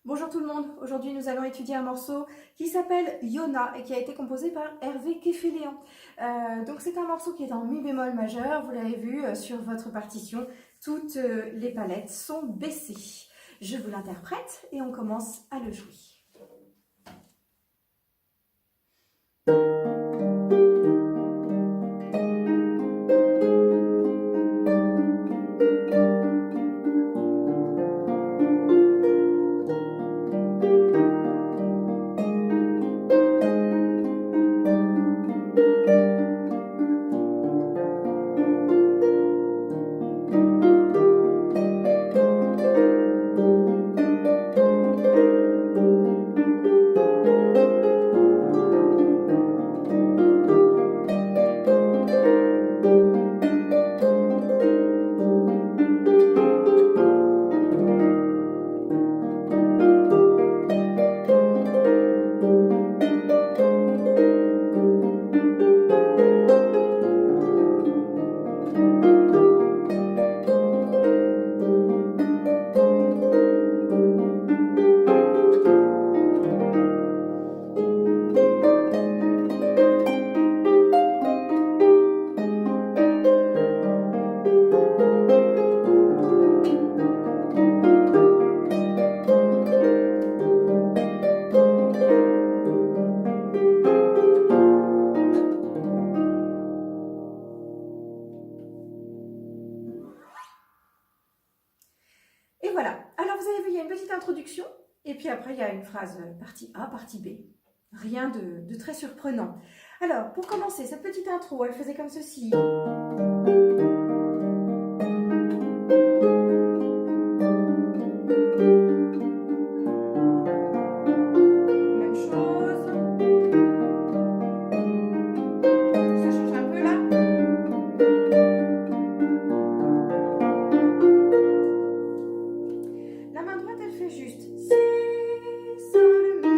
Bonjour tout le monde, aujourd'hui nous allons étudier un morceau qui s'appelle Yona et qui a été composé par Hervé Keffeléan. Donc c'est un morceau qui est en mi bémol majeur, vous l'avez vu sur votre partition, toutes les palettes sont baissées. Je vous l'interprète et on commence à le jouer. Et voilà, alors vous avez vu, il y a une petite introduction, et puis après il y a une phrase partie A, partie B. Rien de très surprenant. Alors, pour commencer, cette petite intro, elle faisait comme ceci. Même chose. Ça change un peu là. La main droite, elle fait juste si, sol, mi,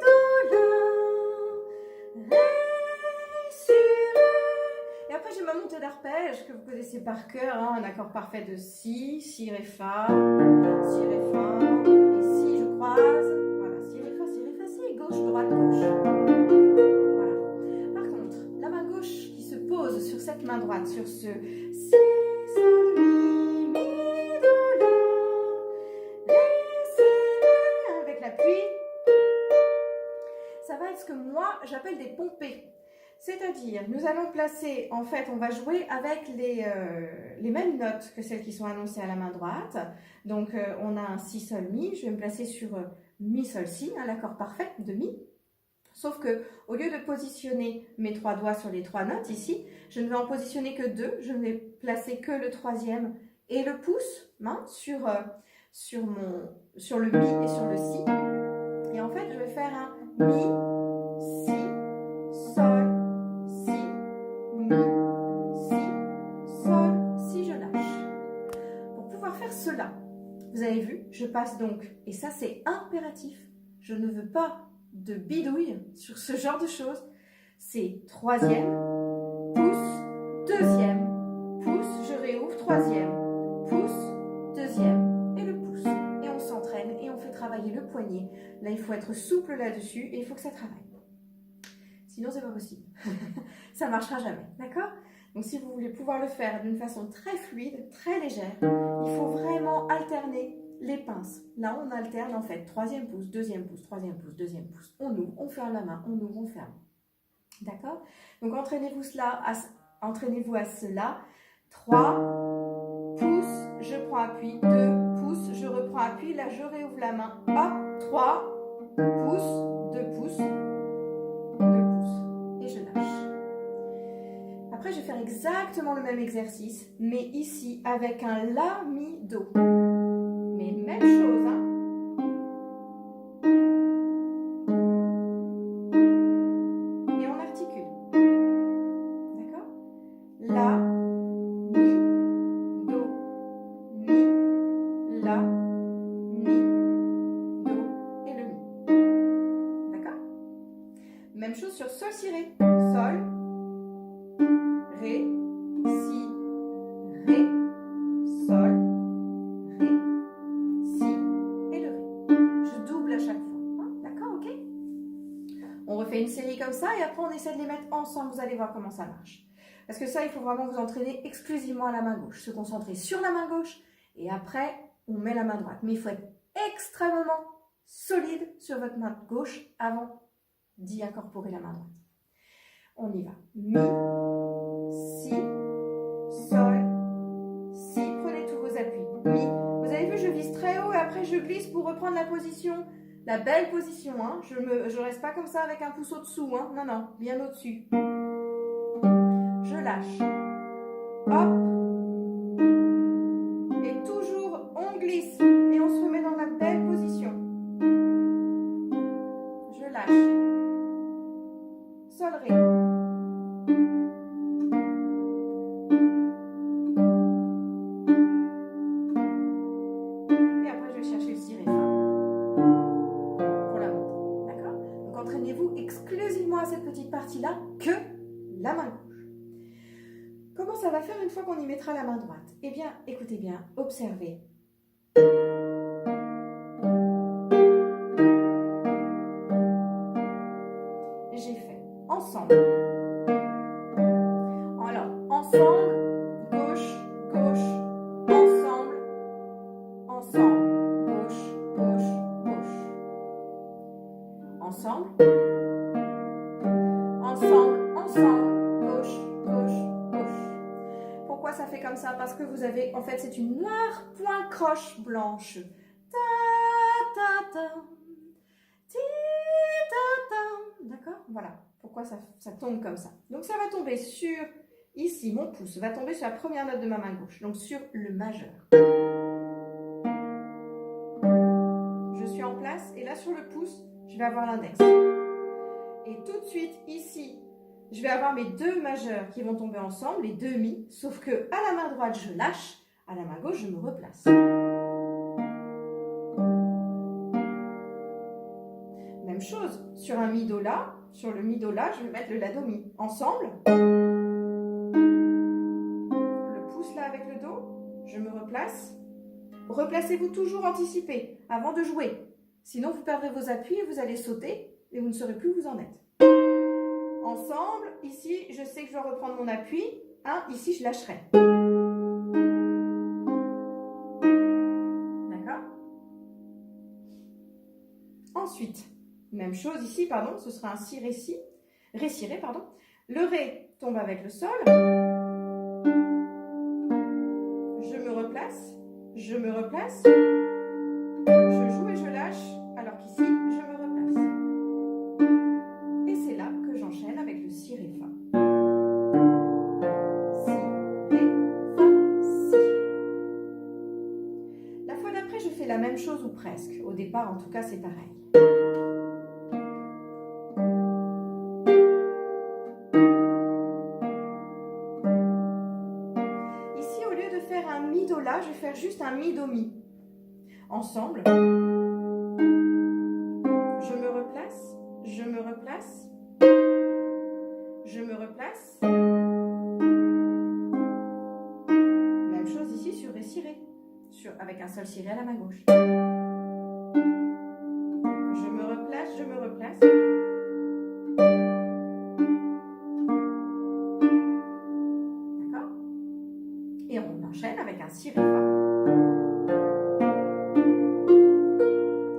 do, la, ré, si, ré. Et après, j'ai ma montée d'arpège que vous connaissez par cœur, hein, un accord parfait de si, ré, fa, et si, je croise. Voilà, si, ré, fa, si, gauche, droite, gauche. Voilà. Par contre, la main gauche qui se pose sur cette main droite, sur ce si, sol, mi, do, la, ré, si, ré, avec l'appui, ça va être ce que moi j'appelle des pompées. C'est-à-dire, nous allons placer, en fait, on va jouer avec les mêmes notes que celles qui sont annoncées à la main droite. Donc, on a un si, sol, mi. Je vais me placer sur mi, sol, si, l'accord parfait de mi. Sauf que, au lieu de positionner mes trois doigts sur les trois notes ici, je ne vais en positionner que deux. Je ne vais placer que le troisième et le pouce sur le mi et sur le si. Et en fait, je vais faire un mi, si, sol, si, mi, si, sol, si, je lâche. Pour pouvoir faire cela, vous avez vu, je passe donc, et ça c'est impératif, je ne veux pas de bidouille sur ce genre de choses, c'est troisième, pouce, deuxième, pouce, je réouvre, troisième, pouce, deuxième, et le pouce. Et on s'entraîne et on fait travailler le poignet. Là, il faut être souple là-dessus et il faut que ça travaille. Sinon, c'est pas possible. Ça marchera jamais, d'accord? Donc, si vous voulez pouvoir le faire d'une façon très fluide, très légère, il faut vraiment alterner les pinces. Là, on alterne en fait troisième pouce, deuxième pouce, troisième pouce, deuxième pouce. On ouvre, on ferme la main, on ouvre, on ferme. D'accord? Donc, entraînez-vous à cela. 3 pouces, je prends appui. 2 pouces, je reprends appui. Là, je réouvre la main. Hop, 3 pouces, 2 pouces. Et je lâche. Après, je vais faire exactement le même exercice, mais ici avec un la, mi, do. Mais même chose, hein. Et on articule. D'accord? La, mi, do, mi, la, mi, do et le mi. D'accord? Même chose sur sol, si, ré. Sol, ré, si, ré, sol, ré, ça et après on essaie de les mettre ensemble. Vous allez voir comment ça marche. Parce que ça, il faut vraiment vous entraîner exclusivement à la main gauche. Se concentrer sur la main gauche et après, on met la main droite. Mais il faut être extrêmement solide sur votre main gauche avant d'y incorporer la main droite. On y va. Mi, si, sol, si. Prenez tous vos appuis. Mi. Vous avez vu, je vise très haut et après je glisse pour reprendre la position. La belle position. Hein. Je ne reste pas comme ça avec un pouce au-dessous. Hein. Non, non, bien au-dessus. Je lâche. Hop. Et toujours, on glisse. Et on se remet dans la belle position. Je lâche. Sol, ré. Et après, je vais chercher le si, ré, fa. Pour la montée. D'accord? Donc, entraînez-vous exclusivement à cette petite partie-là que la main gauche. Comment ça va faire une fois qu'on y mettra la main droite? Eh bien, écoutez bien, observez. J'ai fait ensemble. Alors, ensemble, gauche, gauche, ensemble, ensemble, gauche, gauche, gauche. Ensemble, ensemble, ensemble, gauche, gauche, gauche. Pourquoi ça fait comme ça? Parce que vous avez, en fait, c'est une noire point croche blanche. Ta, ta, ta, ti, ta, ta. D'accord? Voilà. Pourquoi ça tombe comme ça? Donc, ça va tomber sur, ici, mon pouce va tomber sur la première note de ma main gauche. Donc, sur le majeur. Je suis en place et là, sur le pouce, je vais avoir l'index. Et tout de suite, ici, je vais avoir mes deux majeurs qui vont tomber ensemble, les deux mi, sauf que à la main droite, je lâche, à la main gauche, je me replace. Même chose, sur un mi do la, sur le mi do la, je vais mettre le la do mi. Ensemble, le pouce là avec le do, je me replace. Replacez-vous toujours anticipé avant de jouer. Sinon, vous perdrez vos appuis et vous allez sauter et vous ne saurez plus où vous en êtes. Ensemble, ici, je sais que je dois reprendre mon appui. Ici, je lâcherai. D'accord? Ensuite, même chose ici, pardon, ce sera un si, ré, si. Ré, si, ré, pardon. Le ré tombe avec le sol. Je me replace. Je me replace. Je joue et je lâche, alors qu'ici, je me replace. Et c'est là que j'enchaîne avec le si, ré, fa. Si, ré, fa, si. La fois d'après, je fais la même chose ou presque. Au départ, en tout cas, c'est pareil. Ici, au lieu de faire un mi do la, je vais faire juste un mi do mi. Ensemble. Je me replace, je me replace, je me replace. Même chose ici sur ré, si, ré, avec un seul si, ré à la main gauche. Je me replace, je me replace. D'accord? Et on enchaîne avec un si, ré, fa.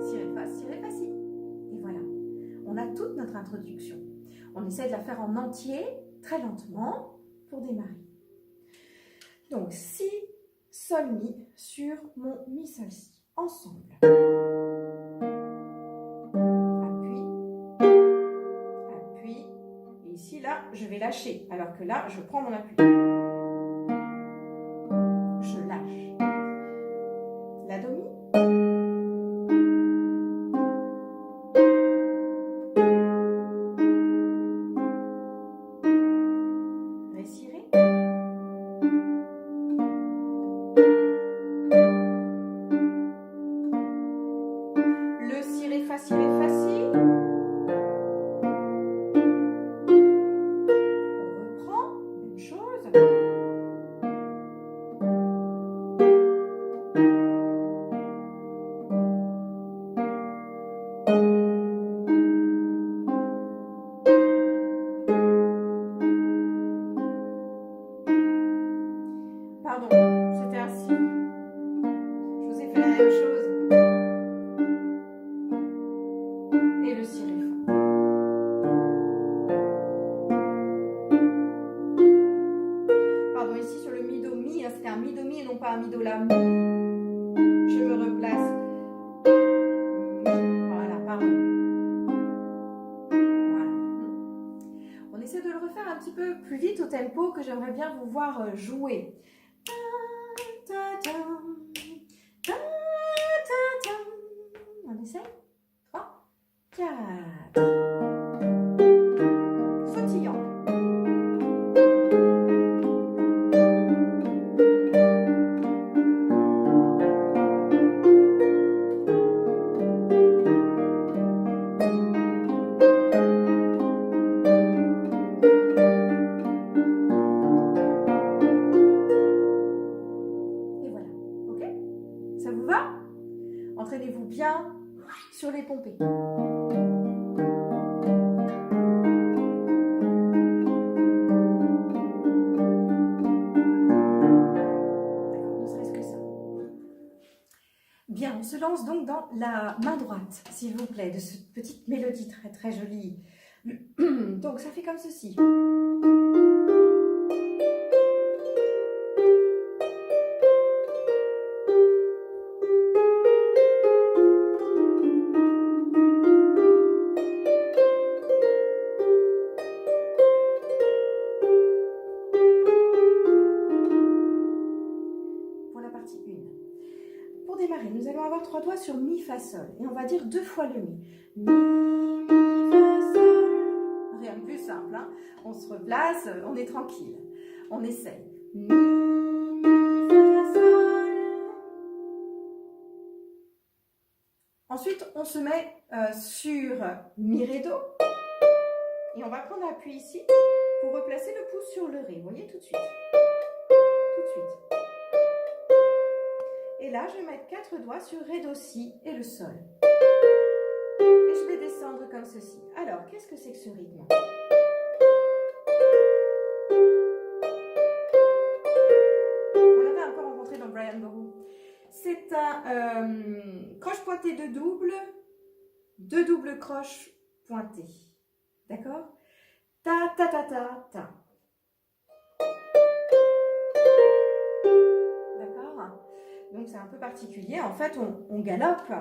Si, ré, fa, si, ré, fa, si. Et voilà. On a toute notre introduction. On essaie de la faire en entier, très lentement, pour démarrer. Donc, si, sol, mi, sur mon mi, sol, si. Ensemble. Appui. Appui. Et ici, là, je vais lâcher. Alors que là, je prends mon appui. Je lâche. La do, mi. Ré, si, ré. Le si, ré, fa, si, ré, fa, si. On reprend, même chose. pas, mi, do, la, mi. Je me replace. Mi. Voilà, pardon. Voilà. On essaie de le refaire un petit peu plus vite au tempo que j'aimerais bien vous voir jouer. On essaie. 3, 4. Sautillant. Et voilà. Ok? Ça vous va? Entraînez-vous bien sur les pompées. Bien, on se lance donc dans la main droite, s'il vous plaît, de cette petite mélodie très très jolie. Donc ça fait comme ceci. Pour la partie 1. Pour démarrer, nous allons avoir 3 doigts sur mi, fa, sol. Et on va dire 2 fois le mi. Mi, fa, sol. Rien de plus simple, hein? On se replace, on est tranquille. On essaye. Mi, fa, sol. Ensuite, on se met sur mi, ré, do. Et on va prendre appui ici pour replacer le pouce sur le ré. Vous voyez tout de suite. Tout de suite. Et là, je vais mettre 4 doigts sur ré, do, si et le sol. Et je vais descendre comme ceci. Alors, qu'est-ce que c'est que ce rythme? On l'avait un peu rencontré dans Brian Boru. C'est un croche pointé de double, 2 doubles croches pointées. D'accord? Ta, ta, ta, ta, ta. D'accord? Donc c'est un peu particulier. En fait, on galope.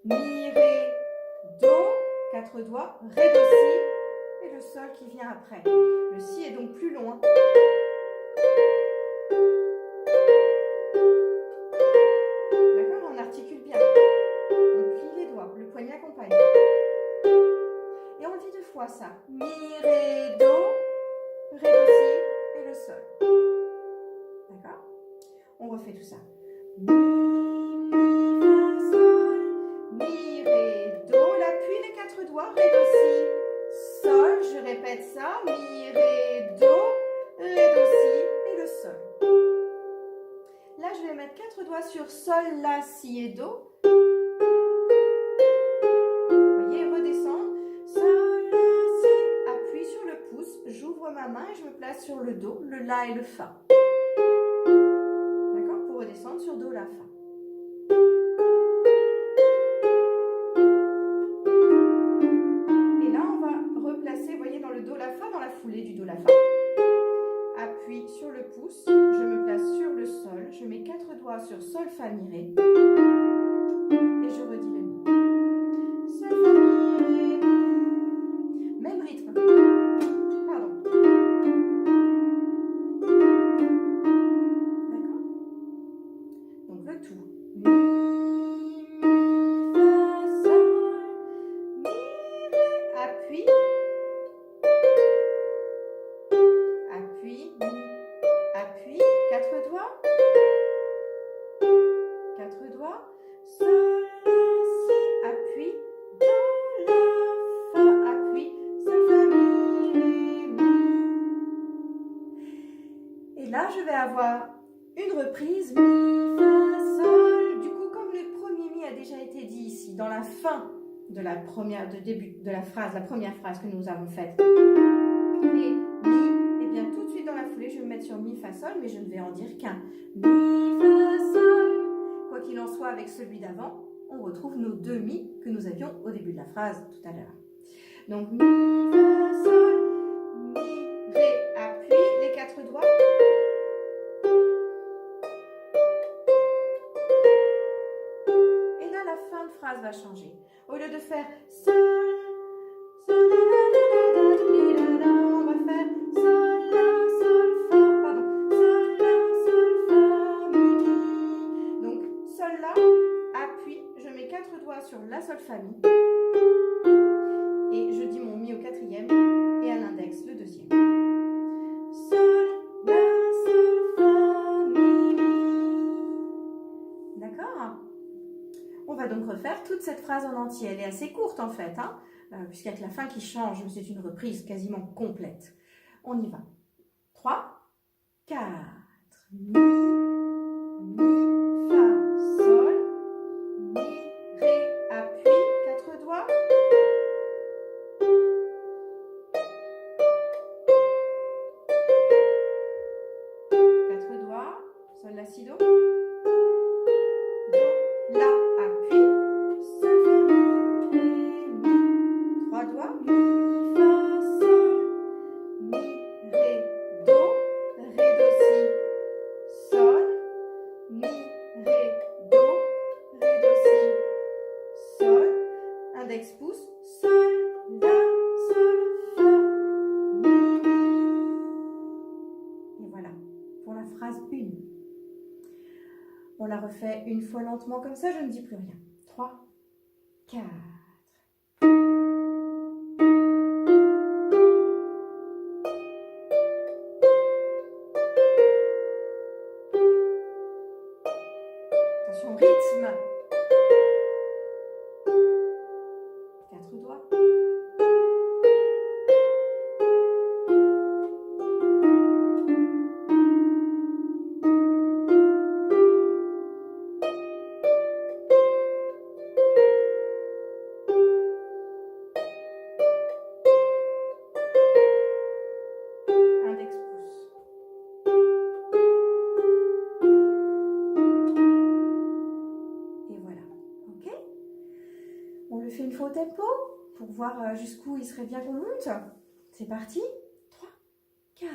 Mi, ré, do, 4 doigts, ré, do, si, et le sol qui vient après. Le si est donc plus loin. D'accord? On articule bien. On plie les doigts. Le poignet accompagne. Et on dit 2 fois ça. Mi, ré, do, si et le sol. D'accord? On refait tout ça. Mi, mi, fa, sol, mi, ré, do. L'appui, les 4 doigts, ré, do, si, sol. Je répète ça. Mi, ré, do, si et le sol. Là, je vais mettre 4 doigts sur sol, la, si et do. J'ouvre ma main et je me place sur le do, le la et le fa. D'accord? Pour redescendre sur do, la, fa. Et là, on va replacer, vous voyez, dans le do, la, fa, dans la foulée du do, la, fa. Appuie sur le pouce, je me place sur le sol, je mets 4 doigts sur sol, fa, mi, ré. Et je redis le mi. Sol, fa, mi, ré, mi. Même rythme. Appuie, 4 doigts, sol, la, si, appuie, do, la, fa, appuie, sol, fa, mi, ré, mi. Et là, je vais avoir une reprise, mi, fa, sol. Du coup, comme le premier mi a déjà été dit ici, dans la fin de la première, de début de la phrase, la première phrase que nous avons faite, et mi, et bien tout de suite dans la foulée, je vais me mettre sur mi, fa, sol, mais je ne vais en dire qu'un. Mi, fa, sol. Quoi qu'il en soit, avec celui d'avant, on retrouve nos 2 mi que nous avions au début de la phrase tout à l'heure. Donc mi, fa, sol, mi, ré, appuie, les 4 doigts. phrase va changer. Au lieu de faire sol, sol, la, la, on va faire sol, la, sol, fa, pardon, sol, la, sol, fa, mi, mi. Donc, sol, la, appuie, je mets 4 doigts sur la, sol, fa, mi. Et je dis mon mi au 4e et à l'index le 2e. Sol, la, sol, fa, mi, mi. D'accord? On va donc refaire toute cette phrase en entier. Elle est assez courte en fait, hein, puisqu'avec la fin qui change, c'est une reprise quasiment complète. On y va. 3, 4, mi, fa, sol, mi, ré, appuie, 4 doigts. 4 doigts, sol, la, si, do. Do, la, appuie, sol, fa, mi, ré, mi. 3 doigts, mi, fa, sol, mi, ré, do, si, sol, mi, ré, do, si, sol, index pouce, sol, la, sol, fa, mi, mi. Et voilà, pour la phrase 1. On la refait une fois lentement comme ça, je ne dis plus rien. 3, 4. Attention, rythme. 4 doigts. Index pouce. Et voilà. Ok? On le fait une fois au tempo pour voir jusqu'où il serait bien qu'on monte. C'est parti. 3, 4.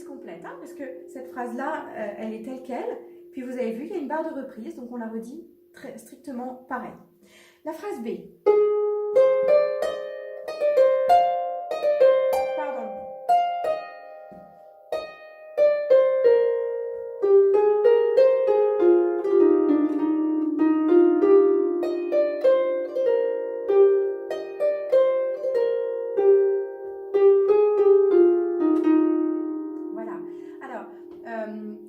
Complète, hein, parce que cette phrase-là, elle est telle qu'elle. Puis vous avez vu, il y a une barre de reprise, donc on la redit très strictement pareil. La phrase B. Pardon.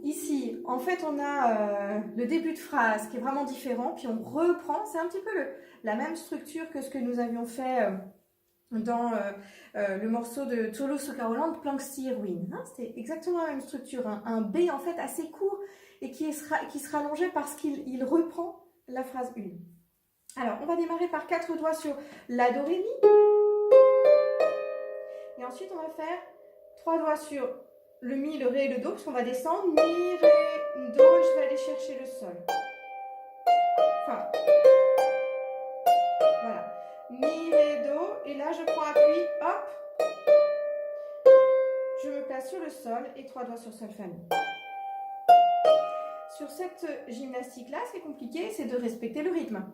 Ici, en fait, on a le début de phrase qui est vraiment différent, puis on reprend, c'est un petit peu la même structure que ce que nous avions fait dans le morceau de Toulouse Sukaroland, Plankstirwin. Hein, c'était exactement la même structure, un B en fait assez court et qui se rallongeait parce qu'il reprend la phrase 1. Alors, on va démarrer par 4 doigts sur la, do, ré, mi. Et ensuite, on va faire 3 doigts sur le mi, le ré et le do, parce qu'on va descendre. Mi, ré, do, et je vais aller chercher le sol. Enfin, voilà. Mi, ré, do, et là je prends appui, hop. Je me place sur le sol et 3 doigts sur sol, fa, mi. Sur cette gymnastique-là, ce qui est compliqué, c'est de respecter le rythme.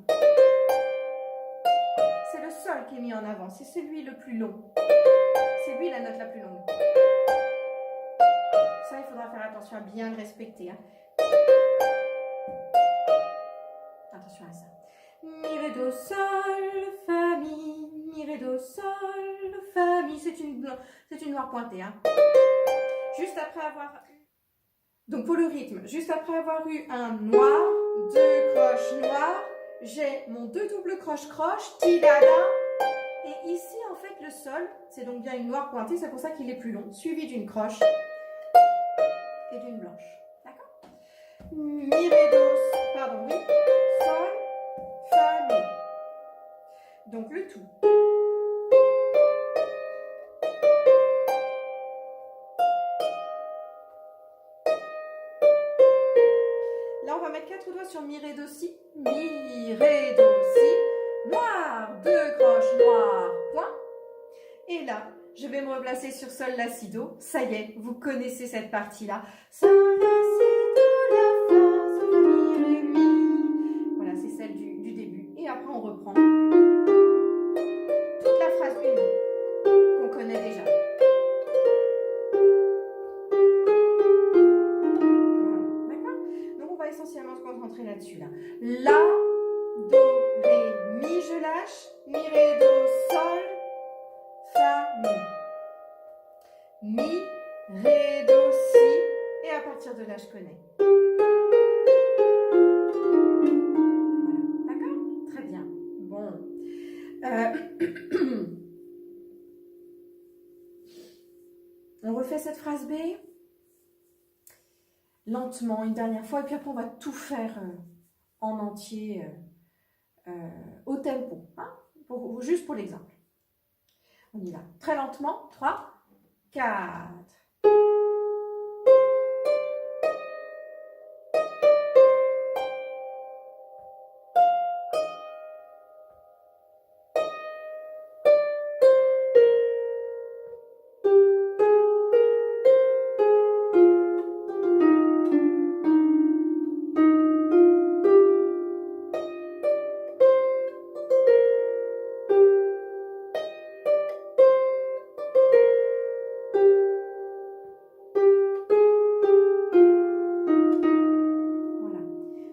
C'est le sol qui est mis en avant, c'est celui le plus long. C'est lui la note la plus longue. Ça, il faudra faire attention à bien le respecter. Hein. Attention à ça. Mi, ré, do, sol, fa, mi. Mi, ré, do, sol, fa, mi. C'est une noire pointée. Hein. Juste après avoir... Donc pour le rythme, juste après avoir eu un noir, 2 croches noires, j'ai mon 2 doubles croches-croches, ti-da-da. Et ici, en fait, le sol, c'est donc bien une noire pointée, c'est pour ça qu'il est plus long, suivi d'une croche et d'une blanche. D'accord? Mi, ré, do, pardon, oui, sol, fa, mi. Donc le tout. 4 doigts sur mi, ré, do, si. Mi, ré, do, si. Noir, 2 croches, noir, point. Et là, je vais me replacer sur sol, la, si, do. Ça y est, vous connaissez cette partie-là. Sol, la, si, do, la, fa, sol, la, mi, ré, mi. Voilà, c'est celle du début. Et après, on reprend toute la phrase 1 qu'on connaît déjà. Voilà, d'accord? Donc, on va essentiellement se concentrer là-dessus. La, do, ré, mi, je lâche. Mi, ré, do, sol. Fa, mi. Mi, ré, do, si. Et à partir de là, je connais. Voilà, d'accord? Très bien. Bon. On refait cette phrase B. Lentement, une dernière fois. Et puis après, on va tout faire en entier au tempo. Hein? Juste pour l'exemple. On y va. Très lentement. 3, 4.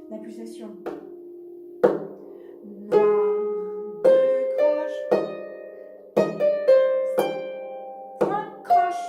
La pulsation. Noir, 2 croches. Point, croche.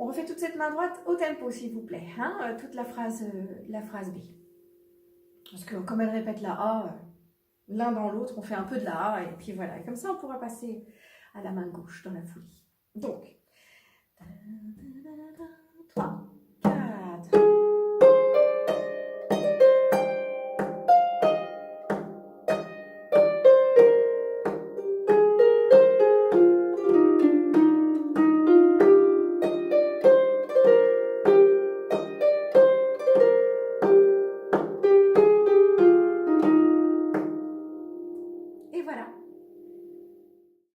On refait toute cette main droite au tempo, s'il vous plaît. Hein, toute la phrase B. Parce que comme elle répète la A, l'un dans l'autre, on fait un peu de la A. Et puis voilà. Et comme ça, on pourra passer à la main gauche dans la folie. Donc, 3.